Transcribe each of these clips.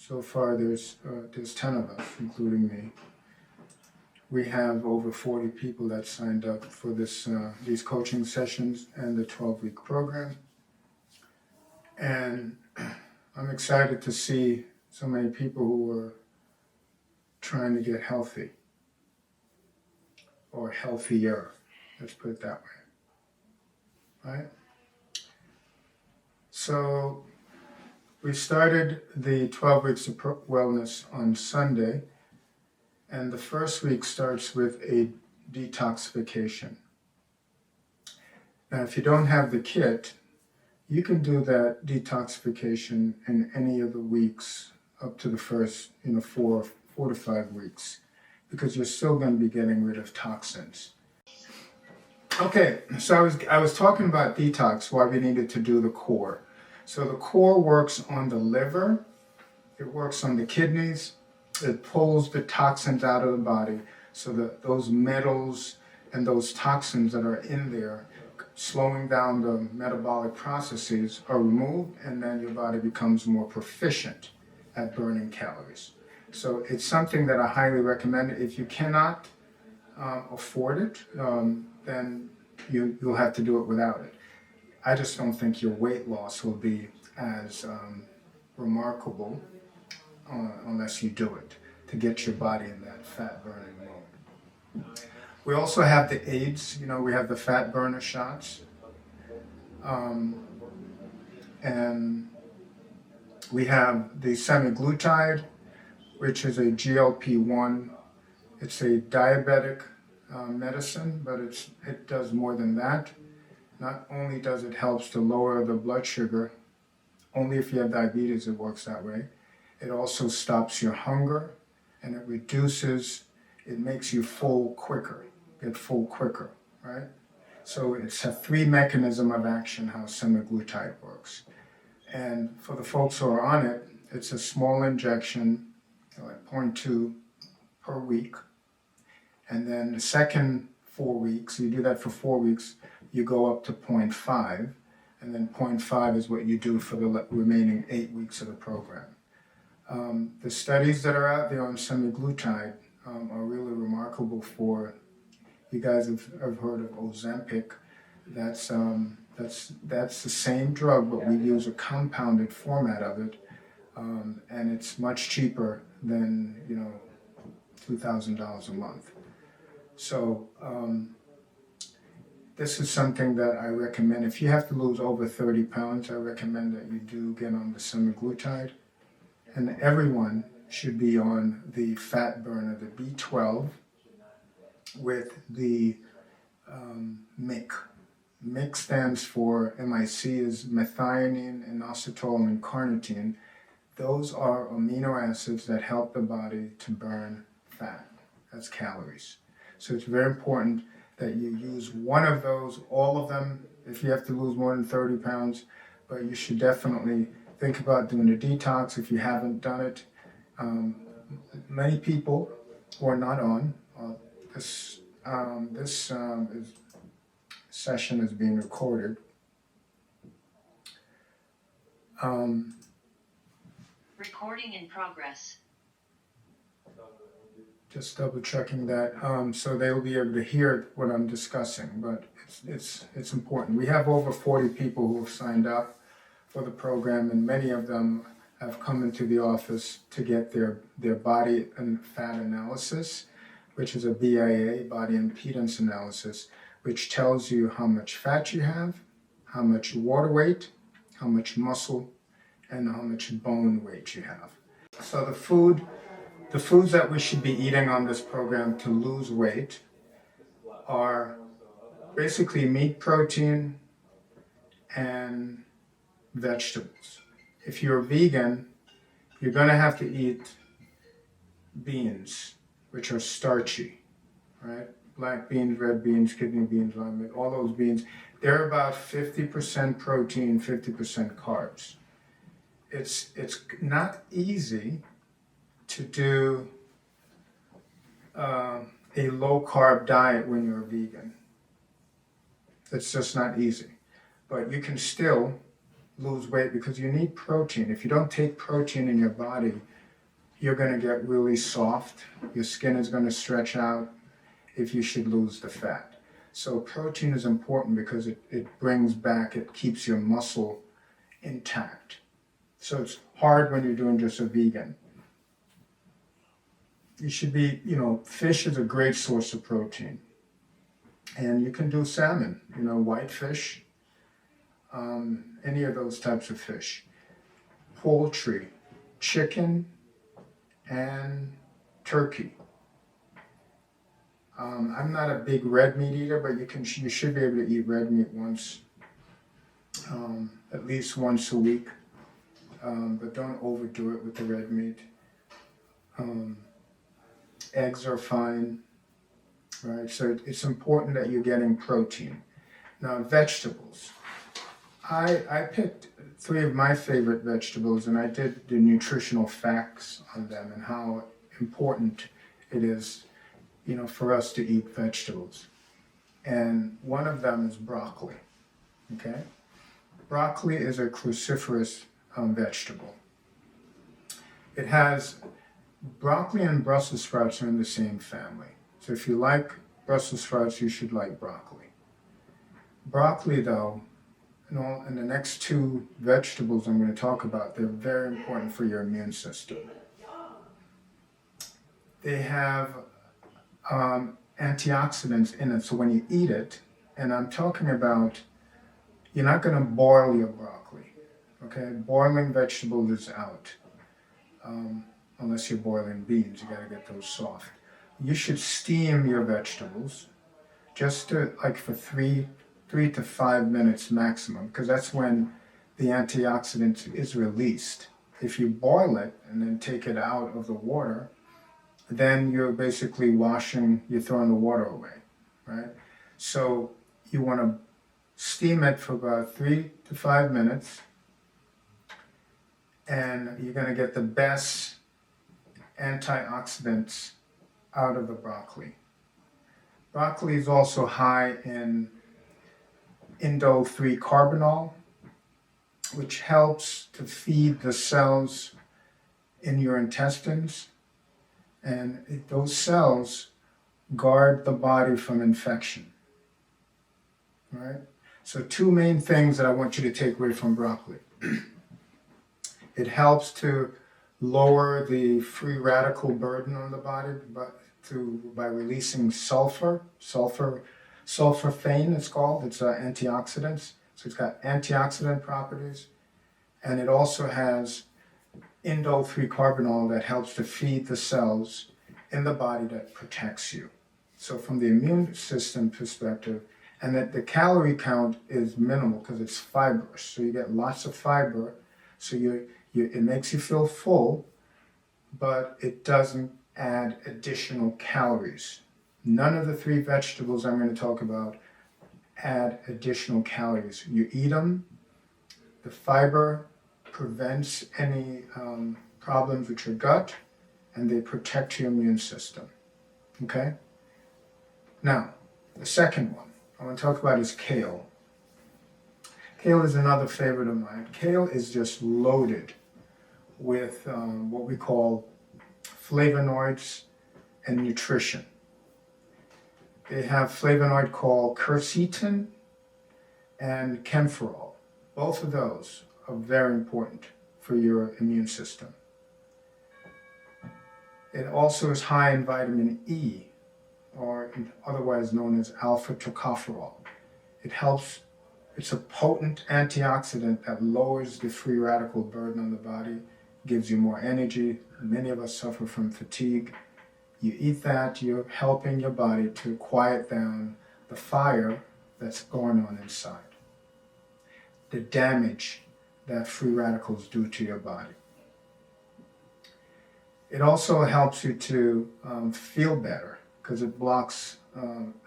So far, there's 10 of us, including me. We have over 40 people that signed up for these coaching sessions and the 12-week program. And I'm excited to see so many people who are trying to get healthy, or healthier, let's put it that way, right? So we started the 12 weeks of wellness on Sunday, and the first week starts with a detoxification. Now, if you don't have the kit, you can do that detoxification in any of the weeks up to the first, 4 to 5 weeks, because you're still going to be getting rid of toxins. Okay, so I was talking about detox, why we needed to do the core. So the core works on the liver, it works on the kidneys, it pulls the toxins out of the body, so that those metals and those toxins that are in there, slowing down the metabolic processes, are removed, and then your body becomes more proficient at burning calories. So it's something that I highly recommend. If you cannot afford it, then you'll have to do it without it. I just don't think your weight loss will be as remarkable unless you do it, to get your body in that fat burning mode. We also have the aids, we have the fat burner shots. And we have the semaglutide, which is a GLP-1. It's a diabetic medicine, but it does more than that. Not only does it helps to lower the blood sugar, only if you have diabetes it works that way. It also stops your hunger, and it makes you full quicker, get full quicker, right? So it's a 3 mechanism of action how semaglutide works. And for the folks who are on it, it's a small injection, like 0.2 per week. And then the second 4 weeks, you do that for 4 weeks, you go up to 0.5. And then 0.5 is what you do for the remaining 8 weeks of the program. The studies that are out there on semaglutide are really remarkable for, you guys have heard of Ozempic. That's the same drug, but we use a compounded format of it, and it's much cheaper than $2,000 a month. So this is something that I recommend. If you have to lose over 30 pounds, I recommend that you do get on the semaglutide. And everyone should be on the fat burner, the B12, with the M.I.C. M.I.C stands for M.I.C. is methionine, inositol, and carnitine. Those are amino acids that help the body to burn fat. That's calories. So it's very important that you use one of those, all of them, if you have to lose more than 30 pounds. But you should definitely think about doing a detox if you haven't done it. Many people who are not on this session is being recorded. Recording in progress. Just double checking that, so they'll be able to hear what I'm discussing, but it's important. We have over 40 people who have signed up for the program, and many of them have come into the office to get their body and fat analysis, which is a BIA, body impedance analysis, which tells you how much fat you have, how much water weight, how much muscle, and how much bone weight you have. So the foods that we should be eating on this program to lose weight are basically meat, protein, and vegetables. If you're a vegan, you're going to have to eat beans, which are starchy, right? Black beans, red beans, kidney beans, lima beans, all those beans. They're about 50% protein, 50% carbs. It's not easy to do a low-carb diet when you're a vegan. It's just not easy. But you can still lose weight because you need protein. If you don't take protein in your body, you're going to get really soft. Your skin is going to stretch out if you should lose the fat. So protein is important because it brings back, it keeps your muscle intact. So it's hard when you're doing just a vegan. You should be, fish is a great source of protein. And you can do salmon, whitefish, any of those types of fish. Poultry, chicken, and turkey. I'm not a big red meat eater, but you should be able to eat red meat at least once a week. But don't overdo it with the red meat. Eggs are fine, right? So it's important that you're getting protein. Now, vegetables. I picked 3 of my favorite vegetables, and I did the nutritional facts on them and how important it is, for us to eat vegetables. And one of them is broccoli, okay? Broccoli is a cruciferous vegetable. Broccoli and Brussels sprouts are in the same family. So if you like Brussels sprouts, you should like broccoli. Broccoli, though, and the next 2 vegetables I'm going to talk about, they're very important for your immune system. They have antioxidants in it, so when you eat it, and I'm talking about, you're not going to boil your broccoli, okay? Boiling vegetables is out, unless you're boiling beans. You got to get those soft. You should steam your vegetables just for 3 to 5 minutes maximum, because that's when the antioxidant is released. If you boil it and then take it out of the water, then you're basically you're throwing the water away, right? So you want to steam it for about 3 to 5 minutes, and you're going to get the best antioxidants out of the broccoli. Broccoli is also high in indole-3 carbinol, which helps to feed the cells in your intestines, and those cells guard the body from infection, right? So 2 main things that I want you to take away from broccoli. It helps to lower the free radical burden on the body by releasing sulfur. Sulforaphane, it's called. It's antioxidants. So it's got antioxidant properties. And it also has indole-3 carbinol that helps to feed the cells in the body that protects you. So from the immune system perspective, and that the calorie count is minimal because it's fibrous. So you get lots of fiber. So it makes you feel full, but it doesn't add additional calories. None of the 3 vegetables I'm going to talk about add additional calories. You eat them, the fiber prevents any problems with your gut, and they protect your immune system, okay? Now, the second one I want to talk about is kale. Kale is another favorite of mine. Kale is just loaded with what we call flavonoids and nutrition. They have flavonoid called quercetin and camphorol. Both of those are very important for your immune system. It also is high in vitamin E, or otherwise known as alpha tocopherol. It's a potent antioxidant that lowers the free radical burden on the body, gives you more energy. Many of us suffer from fatigue. You eat that, you're helping your body to quiet down the fire that's going on inside, the damage that free radicals do to your body. It also helps you to feel better because it blocks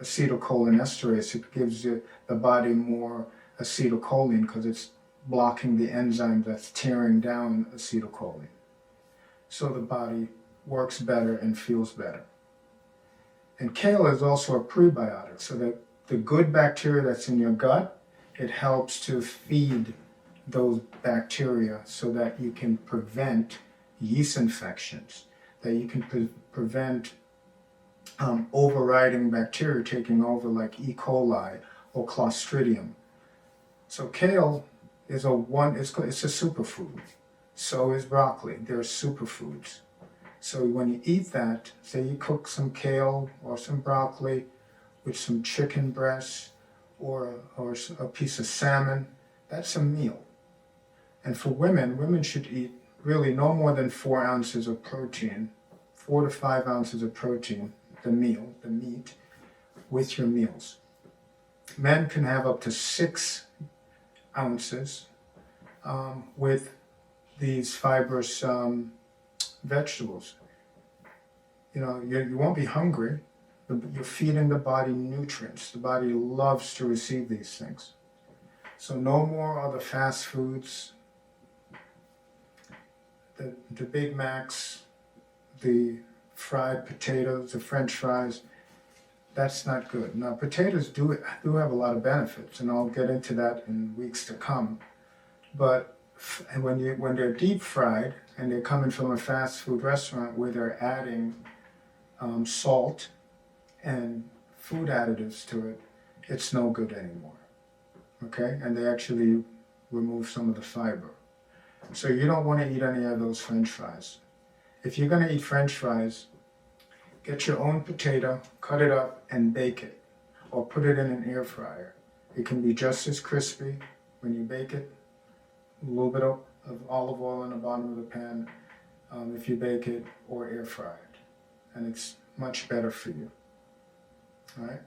acetylcholinesterase. It gives the body more acetylcholine because it's blocking the enzyme that's tearing down acetylcholine. So the body works better and feels better. And kale is also a prebiotic, so that the good bacteria that's in your gut, it helps to feed those bacteria so that you can prevent yeast infections, that you can prevent overriding bacteria taking over, like E. coli or Clostridium. So kale is it's a superfood. So is broccoli. They're superfoods. So when you eat that, say you cook some kale or some broccoli with some chicken breast or a piece of salmon, that's a meal. And for women should eat really no more than 4 ounces of protein, 4 to 5 ounces of protein, the meat, with your meals. Men can have up to 6 ounces with these fibrous vegetables. You know, you won't be hungry. You're feeding the body nutrients. The body loves to receive these things. So no more of the fast foods, the Big Macs, the fried potatoes, the French fries. That's not good. Now, potatoes do have a lot of benefits, and I'll get into that in weeks to come. But when they're deep fried and they're coming from a fast food restaurant where they're adding salt and food additives to it, it's no good anymore. Okay? And they actually remove some of the fiber. So you don't want to eat any of those French fries. If you're going to eat French fries, get your own potato, cut it up, and bake it. Or put it in an air fryer. It can be just as crispy when you bake it. A little bit of olive oil in the bottom of the pan if you bake it, or air fry it. And it's much better for you. All right?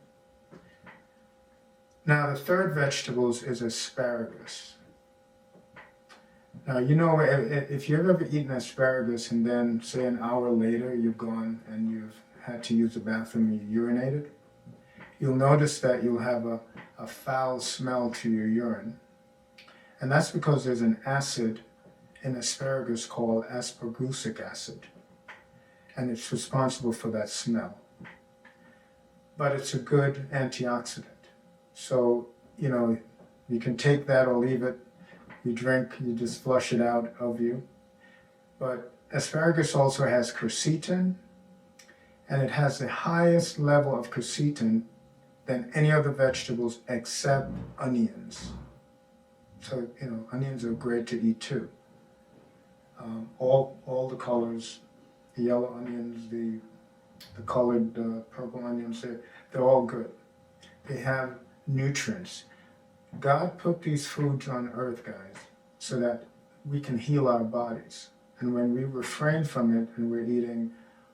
Now, the third vegetable is asparagus. Now, you know, if you've ever eaten asparagus and then, say, an hour later, you've gone and you've had to use the bathroom and you urinated, you'll notice that you'll have a foul smell to your urine. And that's because there's an acid in asparagus called asparagosic acid. And it's responsible for that smell. But it's a good antioxidant. So, you know, you can take that or leave it. You drink, you just flush it out of you. But asparagus also has quercetin, and it has the highest level of quercetin than any other vegetables except onions. So, you know, onions are great to eat too. All the colors, the yellow onions, the colored purple onions, they're all good. They have nutrients. God put these foods on earth, guys, so that we can heal our bodies. And when we refrain from it and we're eating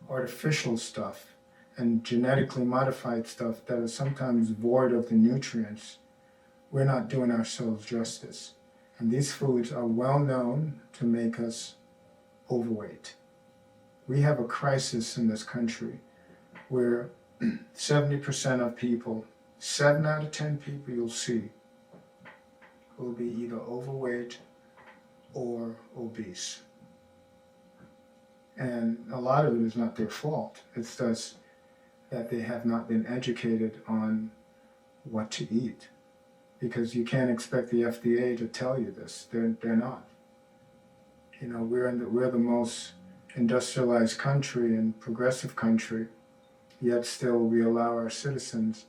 artificial stuff and genetically modified stuff that is sometimes void of the nutrients, we're not doing ourselves justice. And these foods are well known to make us overweight. We have a crisis in this country where 70% of people, 7 out of 10 people you'll see, will be either overweight or obese. And a lot of it is not their fault. It's just that they have not been educated on what to eat. Because you can't expect the FDA to tell you this. They're not. You know, we're the most industrialized country and progressive country, yet still we allow our citizens,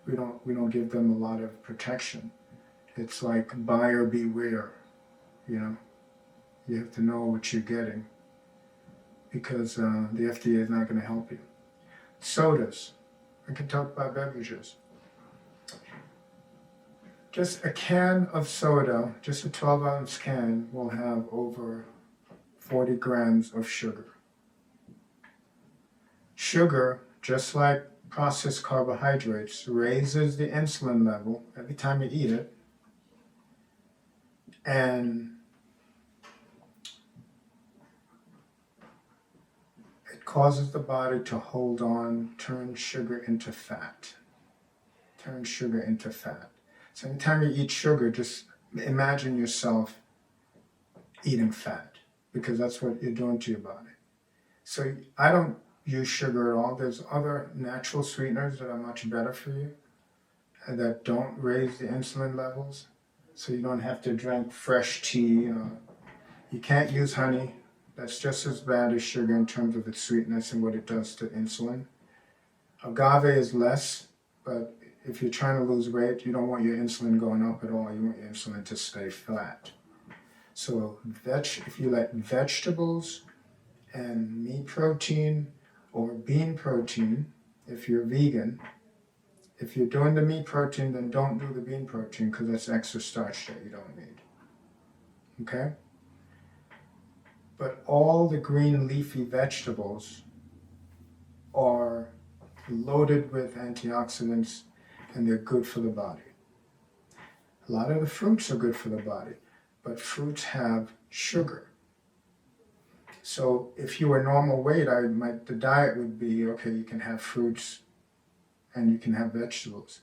we don't give them a lot of protection. It's like buyer beware, you know. You have to know what you're getting because the FDA is not going to help you. Sodas. I can talk about beverages. Just a can of soda, just a 12-ounce can, will have over 40 grams of sugar. Sugar, just like processed carbohydrates, raises the insulin level every time you eat it. And it causes the body to hold on, turn sugar into fat. Turn sugar into fat. So anytime you eat sugar, just imagine yourself eating fat, because that's what you're doing to your body. So I don't use sugar at all. There's other natural sweeteners that are much better for you and that don't raise the insulin levels. So you don't have to drink fresh tea. You can't use honey. That's just as bad as sugar in terms of its sweetness and what it does to insulin. Agave is less, but if you're trying to lose weight, you don't want your insulin going up at all. You want your insulin to stay flat. So if you let vegetables and meat protein or bean protein, if you're vegan, if you're doing the meat protein, then don't do the bean protein because that's extra starch that you don't need. Okay? But all the green leafy vegetables are loaded with antioxidants and they're good for the body. A lot of the fruits are good for the body, but fruits have sugar. So if you were normal weight, the diet would be, okay, you can have fruits and you can have vegetables.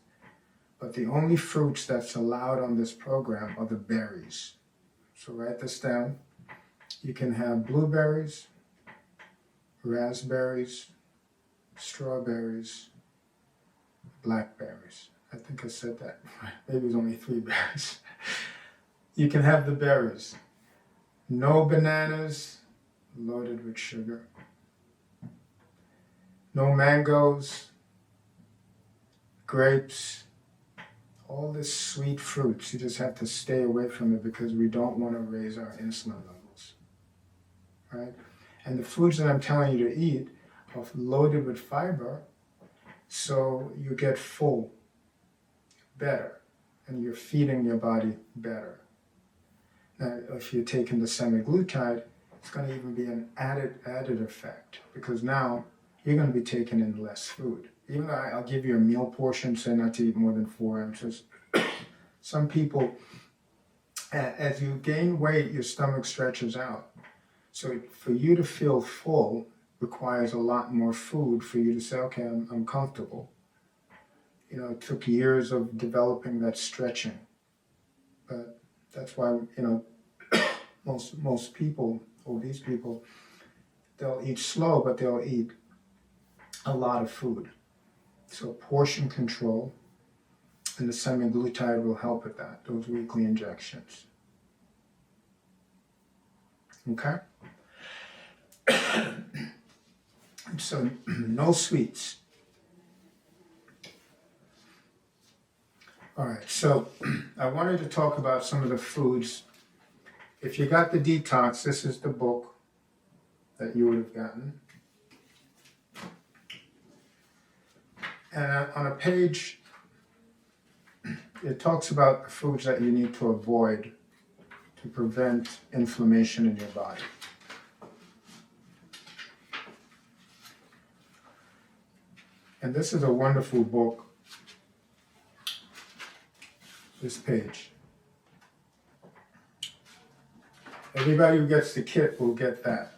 But the only fruits that's allowed on this program are the berries. So write this down. You can have blueberries, raspberries, strawberries, blackberries. I think I said that. Maybe it's only 3 berries. You can have the berries. No bananas loaded with sugar. No mangoes, grapes, all this sweet fruits. You just have to stay away from it because we don't want to raise our insulin levels. Right? And the foods that I'm telling you to eat are loaded with fiber, so you get full better, and you're feeding your body better. Now, if you're taking the semaglutide, it's going to even be an added effect, because now you're going to be taking in less food. Even though I'll give you a meal portion, say not to eat more than 4 ounces. Some people, as you gain weight, your stomach stretches out. So for you to feel full requires a lot more food for you to say, okay, I'm comfortable. You know, it took years of developing that stretching. But that's why, you know, most people, obese people, they'll eat slow, but they'll eat a lot of food. So portion control and the semaglutide will help with that, those weekly injections. Okay? So no sweets. All right, so I wanted to talk about some of the foods. If you got the detox, this is the book that you would have gotten. And on a page, it talks about the foods that you need to avoid to prevent inflammation in your body. And this is a wonderful book, this page. Everybody who gets the kit will get that.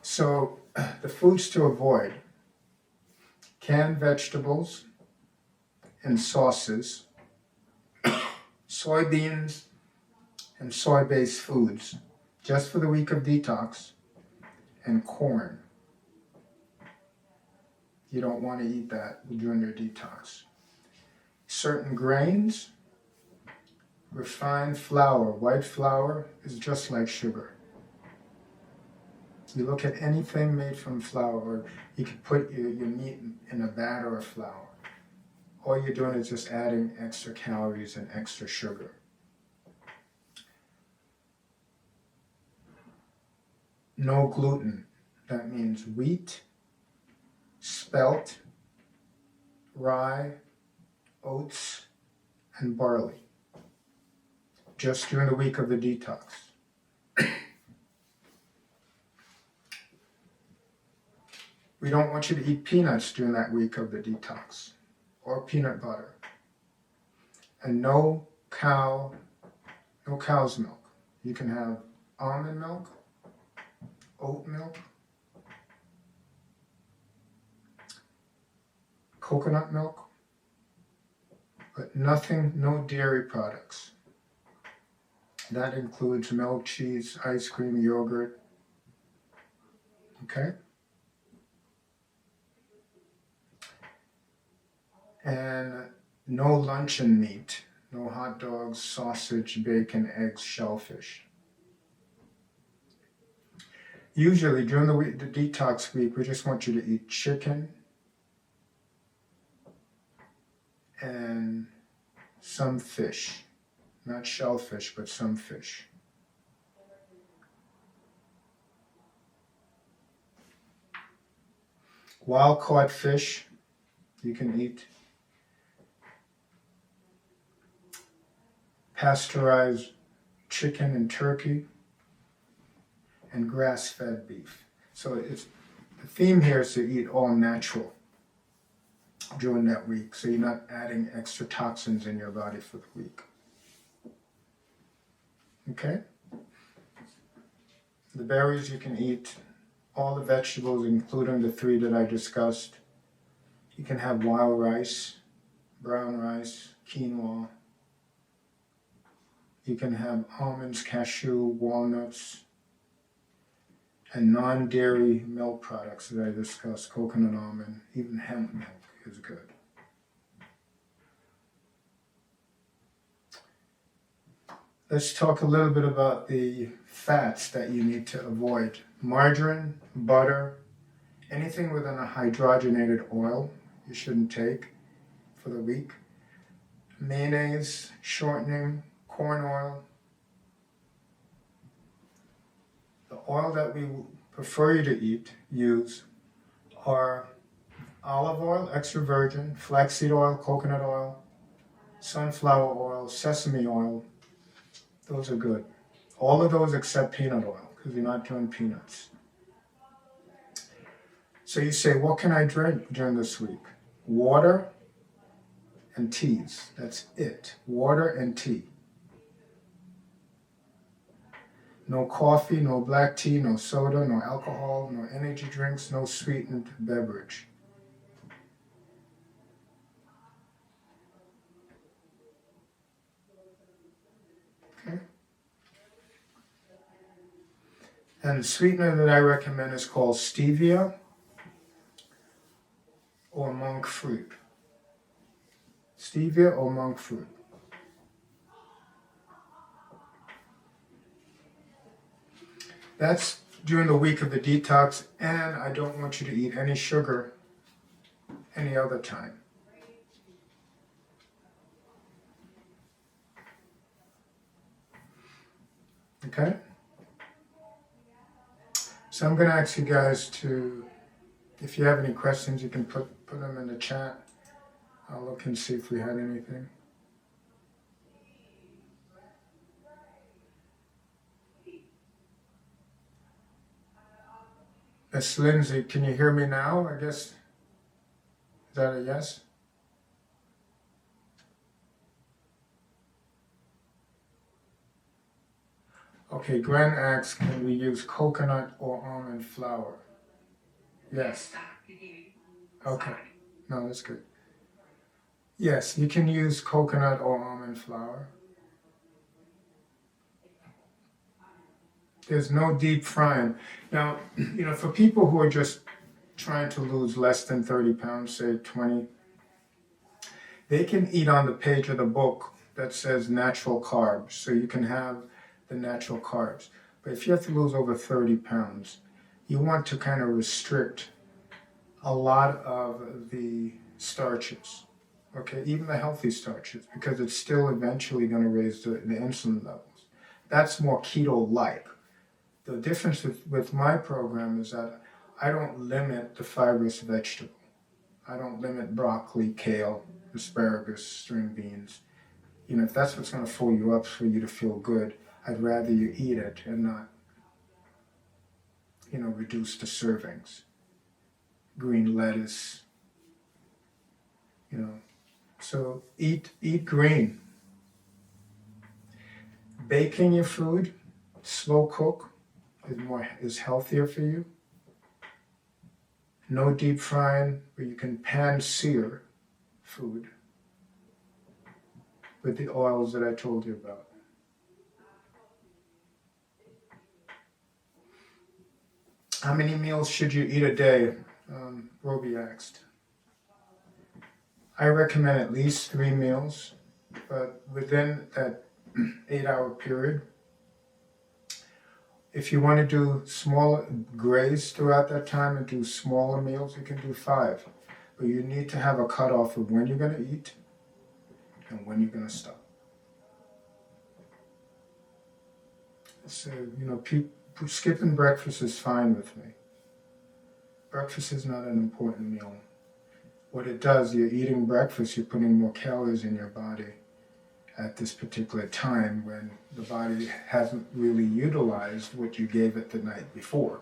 So the foods to avoid: canned vegetables and sauces, soybeans and soy-based foods, just for the week of detox, and corn. You don't want to eat that during your detox. Certain grains, refined flour, white flour is just like sugar. You look at anything made from flour, or you could put your meat in a batter of flour. All you're doing is just adding extra calories and extra sugar. No gluten. That means wheat, spelt, rye, oats, and barley. Just during the week of the detox. We don't want you to eat peanuts during that week of the detox, or peanut butter. And no cow's milk. You can have almond milk, oat milk, coconut milk, but no dairy products. That includes milk, cheese, ice cream, yogurt. Okay? And no luncheon meat. No hot dogs, sausage, bacon, eggs, shellfish. Usually during the week, the detox week, we just want you to eat chicken and some fish. Not shellfish, but some fish. Wild caught fish, you can eat. Pasteurized chicken and turkey, and grass-fed beef. So the theme here is to eat all natural during that week, so you're not adding extra toxins in your body for the week. Okay? The berries you can eat, all the vegetables, including the 3 that I discussed. You can have wild rice, brown rice, quinoa. You can have almonds, cashew, walnuts, and non-dairy milk products that I discussed, coconut almond, even hemp milk is good. Let's talk a little bit about the fats that you need to avoid. Margarine, butter, anything within a hydrogenated oil you shouldn't take for the week. Mayonnaise, shortening, corn oil. The oil that we prefer you to use are olive oil, extra virgin, flaxseed oil, coconut oil, sunflower oil, sesame oil. Those are good. All of those except peanut oil, because you're not doing peanuts. So you say, what can I drink during this week? Water and teas. That's it. Water and tea. No coffee, no black tea, no soda, no alcohol, no energy drinks, no sweetened beverage. Okay? And the sweetener that I recommend is called stevia or monk fruit. Stevia or monk fruit. That's during the week of the detox, and I don't want you to eat any sugar any other time. Okay? So I'm going to ask you guys to, if you have any questions, you can put them in the chat. I'll look and see if we had anything. Miss Lindsay, can you hear me now? I guess, is that a yes? Okay, Gwen asks, can we use coconut or almond flour? Yes. Okay, no, that's good. Yes, you can use coconut or almond flour. There's no deep frying. Now, for people who are just trying to lose less than 30 pounds, say 20, they can eat on the page of the book that says natural carbs. So you can have the natural carbs. But if you have to lose over 30 pounds, you want to kind of restrict a lot of the starches, okay, even the healthy starches, because it's still eventually going to raise the insulin levels. That's more keto-like. The difference with my program is that I don't limit the fibrous vegetable. I don't limit broccoli, kale, asparagus, string beans. If that's what's going to fill you up for you to feel good, I'd rather you eat it and not, reduce the servings. Green lettuce, So eat green. Baking your food, slow cook, is healthier for you. No deep frying, but you can pan sear food with the oils that I told you about. How many meals should you eat a day? Roby asked. I recommend at least 3 meals, but within that 8-hour period, If you want to do small graze throughout that time and do smaller meals, you can do 5. But you need to have a cutoff of when you're going to eat and when you're going to stop. So, skipping breakfast is fine with me. Breakfast is not an important meal. What it does, you're eating breakfast, you're putting more calories in your body at this particular time when the body hasn't really utilized what you gave it the night before.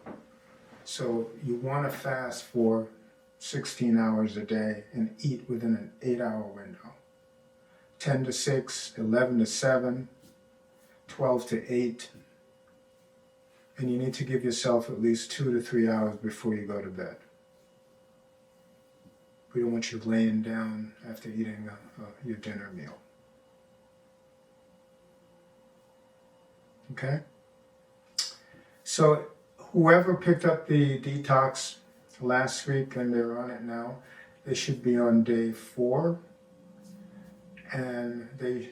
So you want to fast for 16 hours a day and eat within an 8-hour window. 10 to 6, 11 to 7, 12 to 8. And you need to give yourself at least 2 to 3 hours before you go to bed. We don't want you laying down after eating your dinner meal. Okay? So whoever picked up the detox last week and they're on it now, they should be on day 4. And they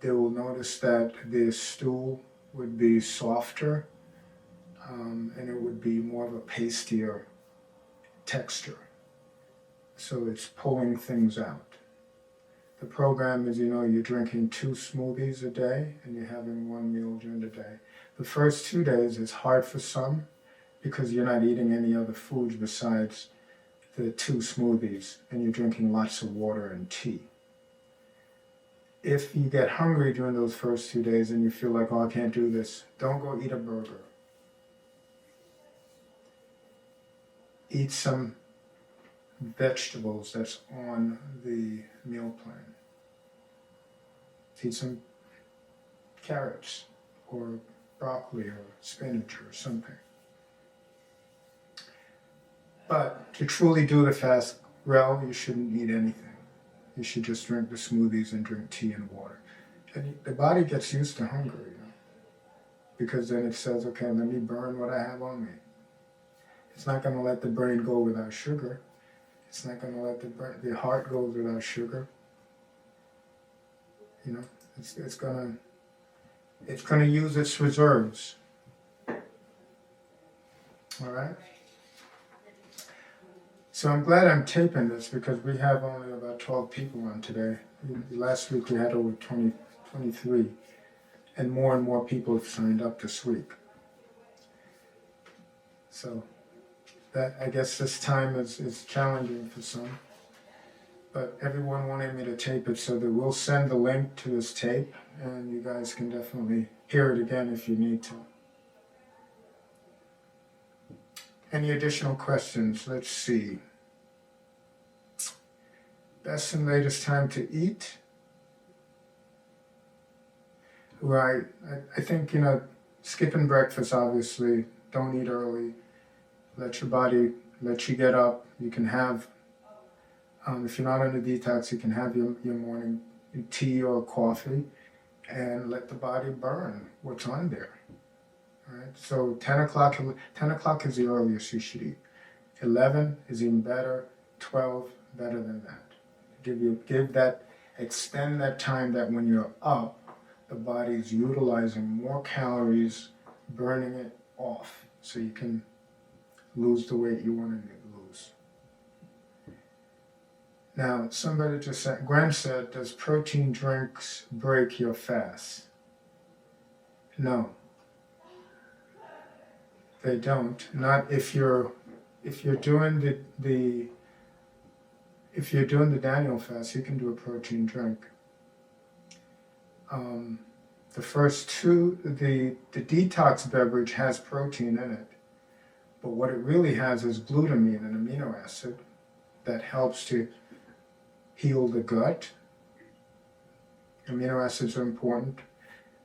will notice that their stool would be softer and it would be more of a pastier texture. So it's pulling things out. The program is, you're drinking 2 smoothies a day and you're having 1 meal during the day. The first 2 days is hard for some because you're not eating any other foods besides the 2 smoothies and you're drinking lots of water and tea. If you get hungry during those first 2 days and you feel like, I can't do this, don't go eat a burger. Eat some vegetables that's on the meal plan. Eat some carrots or broccoli or spinach or something. But to truly do the fast well, you shouldn't eat anything. You should just drink the smoothies and drink tea and water. And the body gets used to hunger, because then it says, okay, let me burn what I have on me. It's not going to let the brain go without sugar. It's not going to let the heart go without sugar. It's going to use its reserves. All right? So I'm glad I'm taping this because we have only about 12 people on today. Last week we had over 23, and more people have signed up this week. So that, I guess this time is challenging for some. But everyone wanted me to tape it, so that we'll send the link to this tape, and you guys can definitely hear it again if you need to. Any additional questions? Let's see. Best and latest time to eat? Right. I think, skipping breakfast, obviously. Don't eat early. Let your body, let you get up. You can have, if you're not on a detox, you can have your morning tea or coffee and let the body burn what's on there. All right. So 10 o'clock is the earliest you should eat. 11 is even better. 12, better than that. Extend that time that when you're up, the body's utilizing more calories, burning it off, so you can lose the weight you want to lose. Now, somebody just said, Gwen said, does protein drinks break your fast? No, they don't. Not if you're doing the Daniel fast, you can do a protein drink. The first 2, the detox beverage has protein in it, but what it really has is glutamine, an amino acid that helps to heal the gut. Amino acids are important,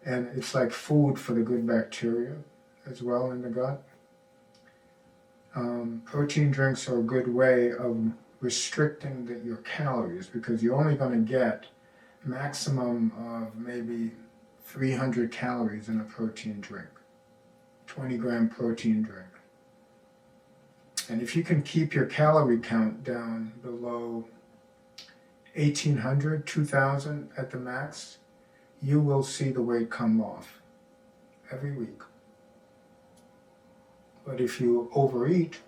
and it's like food for the good bacteria as well in the gut. Protein drinks are a good way of restricting your calories, because you're only going to get maximum of maybe 300 calories in a protein drink, 20-gram protein drink. And if you can keep your calorie count down below 1,800, 2,000 at the max, you will see the weight come off every week. But if you overeat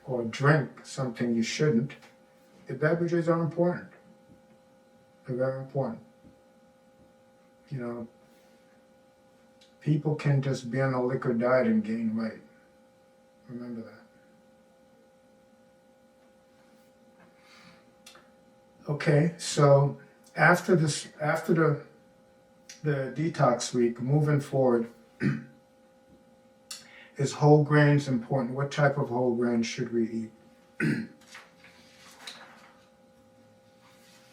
or drink something you shouldn't, the beverages are important. They're very important. You know, people can just be on a liquor diet and gain weight. Remember that. Okay, so after the detox week, moving forward, is whole grains important? What type of whole grains should we eat?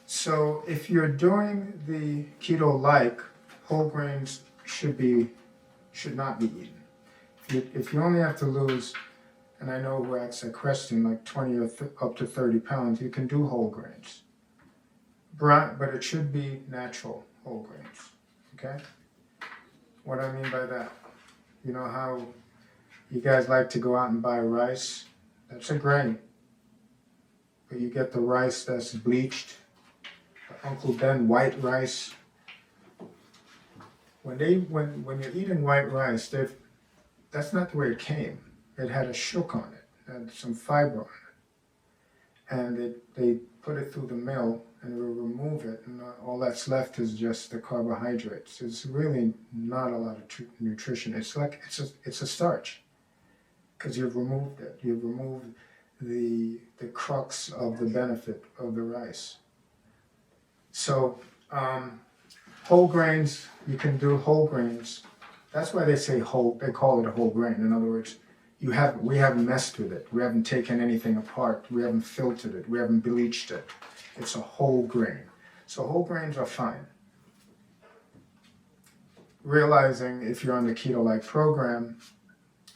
So if you're doing the keto-like, whole grains should not be eaten. If you only have to lose, and I know who acts at Christie, like 20 or up to 30 pounds, you can do whole grains. But it should be natural whole grains, okay? What I mean by that, you know how you guys like to go out and buy rice? That's a grain. But you get the rice that's bleached, the Uncle Ben white rice. When you're eating white rice, that's not the way it came. It had a shook on it, and some fiber on it. And they put it through the mill and will remove it, and all that's left is just the carbohydrates. It's really not a lot of nutrition. It's a starch, because you've removed it. You've removed the crux of the benefit of the rice. So whole grains, you can do whole grains. That's why they say whole. They call it a whole grain. In other words, we haven't messed with it. We haven't taken anything apart. We haven't filtered it. We haven't bleached it. It's a whole grain. So whole grains are fine. Realizing if you're on the keto-like program,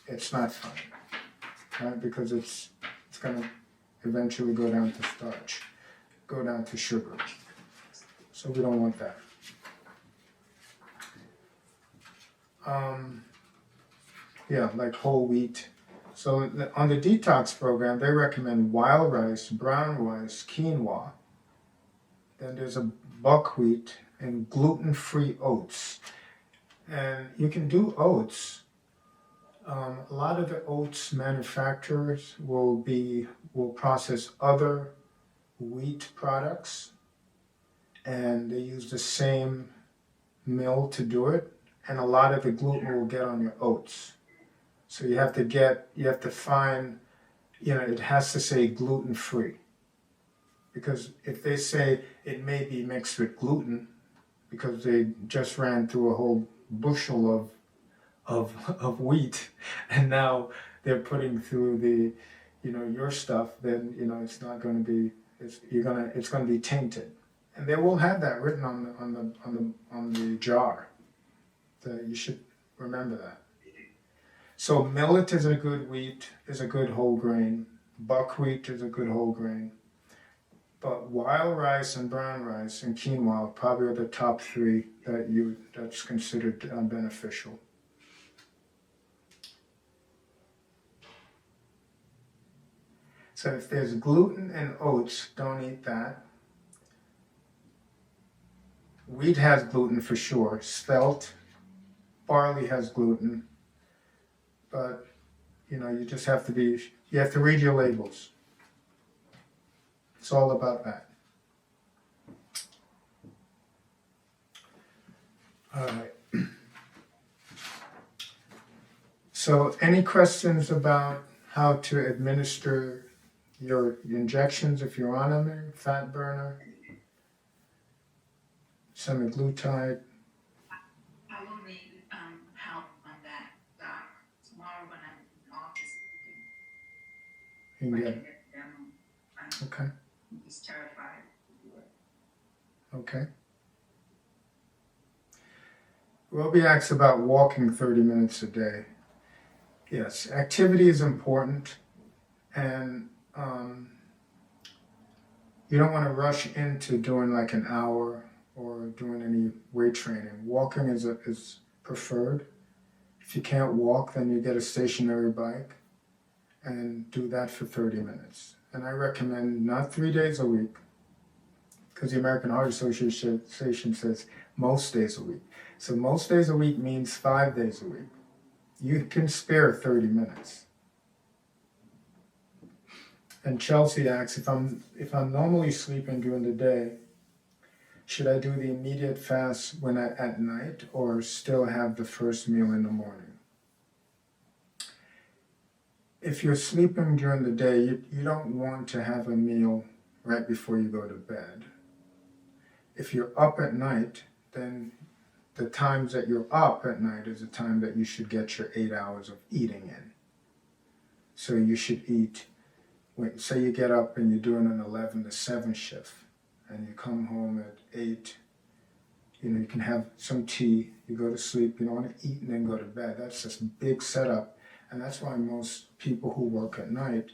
it's not fine, right? Because it's going to eventually go down to starch, go down to sugar. So we don't want that. Yeah, like whole wheat. So on the detox program, they recommend wild rice, brown rice, quinoa. Then there's a buckwheat and gluten-free oats. And you can do oats. A lot of the oats manufacturers will process other wheat products, and they use the same mill to do it. And a lot of the gluten will get on your oats. So you have to find, it has to say gluten-free. Because if they say it may be mixed with gluten, because they just ran through a whole bushel of wheat, and now they're putting through your stuff, then it's not going to be, it's going to be tainted. And they will have that written on the jar. You should remember that. So millet is a good wheat, is a good whole grain. Buckwheat is a good whole grain. But wild rice and brown rice and quinoa probably are the top three that's considered beneficial. So if there's gluten in oats, don't eat that. Wheat has gluten for sure. Spelt, barley has gluten. But, you just have to you have to read your labels. It's all about that. All right. So any questions about how to administer your injections if you're on them? Fat burner, semaglutide? I will need help on that, Doc. Tomorrow when I'm in the office, You can I get can it. get them. Okay. I'm just terrified to do it. Okay. Roby asks about walking 30 minutes a day. Yes, activity is important, and you don't want to rush into doing like an hour or doing any weight training. Walking is preferred. If you can't walk, then you get a stationary bike and do that for 30 minutes. And I recommend not 3 days a week, because the American Heart Association says most days a week. So most days a week means 5 days a week. You can spare 30 minutes. And Chelsea asks, if I'm normally sleeping during the day, should I do the immediate fast at night or still have the first meal in the morning? If you're sleeping during the day, you don't want to have a meal right before you go to bed. If you're up at night, then the times that you're up at night is the time that you should get your 8 hours of eating in. So you should eat, say you get up and you're doing an 11 to 7 shift, and you come home at 8, you can have some tea, you go to sleep, you don't want to eat and then go to bed. That's just a big setup, and that's why most people who work at night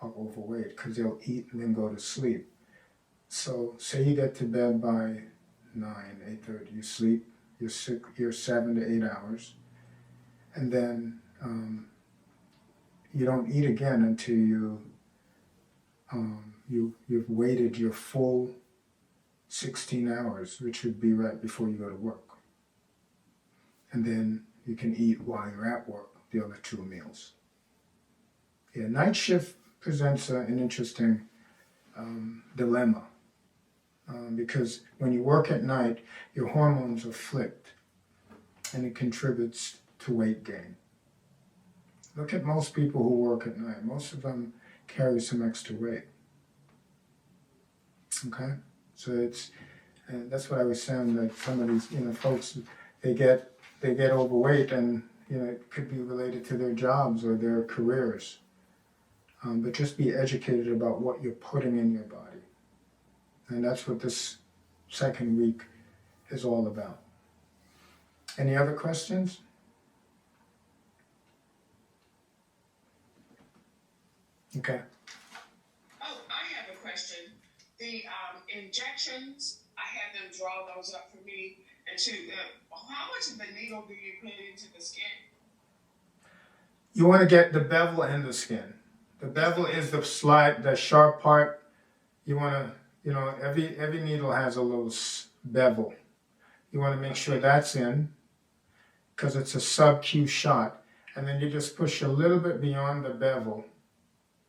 are overweight, because they'll eat and then go to sleep. So say you get to bed by 9, 8:30, you sleep, you're 7 to 8 hours, and then you don't eat again until you've waited your full 16 hours, which would be right before you go to work. And then you can eat while you're at work, the other 2 meals. Yeah, night shift presents an interesting dilemma because when you work at night, your hormones are flipped and it contributes to weight gain. Look at most people who work at night. Most of them carry some extra weight. Okay? So that's what I was saying, that some of these, folks, they get overweight, and, it could be related to their jobs or their careers. But just be educated about what you're putting in your body. And that's what this second week is all about. Any other questions? Okay. Oh, I have a question. The injections, I had them draw those up for me. And how much of the needle do you put into the skin? You want to get the bevel in the skin. The bevel is the sharp part. You want to, every needle has a little bevel. You want to make sure that's in, because it's a sub-Q shot. And then you just push a little bit beyond the bevel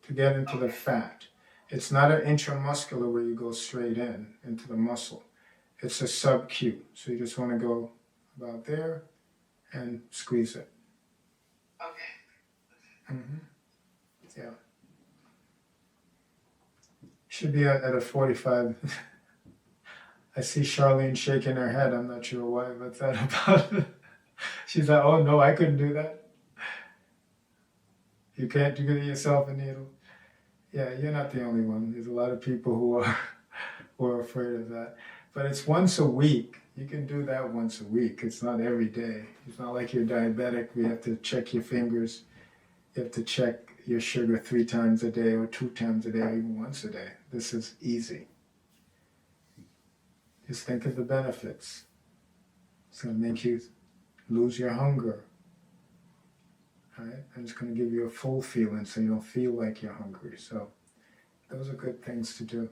to get into the fat. It's not an intramuscular where you go straight into the muscle. It's a sub-Q. So you just want to go about there and squeeze it. Okay. Yeah. Should be at a 45. I see Charlene shaking her head. I'm not sure why. What's that about? She's like, oh no, I couldn't do that. You can't give yourself a needle. Yeah, you're not the only one. There's a lot of people who are afraid of that. But it's once a week. You can do that once a week. It's not every day. It's not like you're diabetic. We have to check your fingers. You have to check your sugar 3 times a day or 2 times a day or even once a day. This is easy. Just think of the benefits. It's going to make you lose your hunger. Right? And it's going to give you a full feeling so you don't feel like you're hungry. So those are good things to do.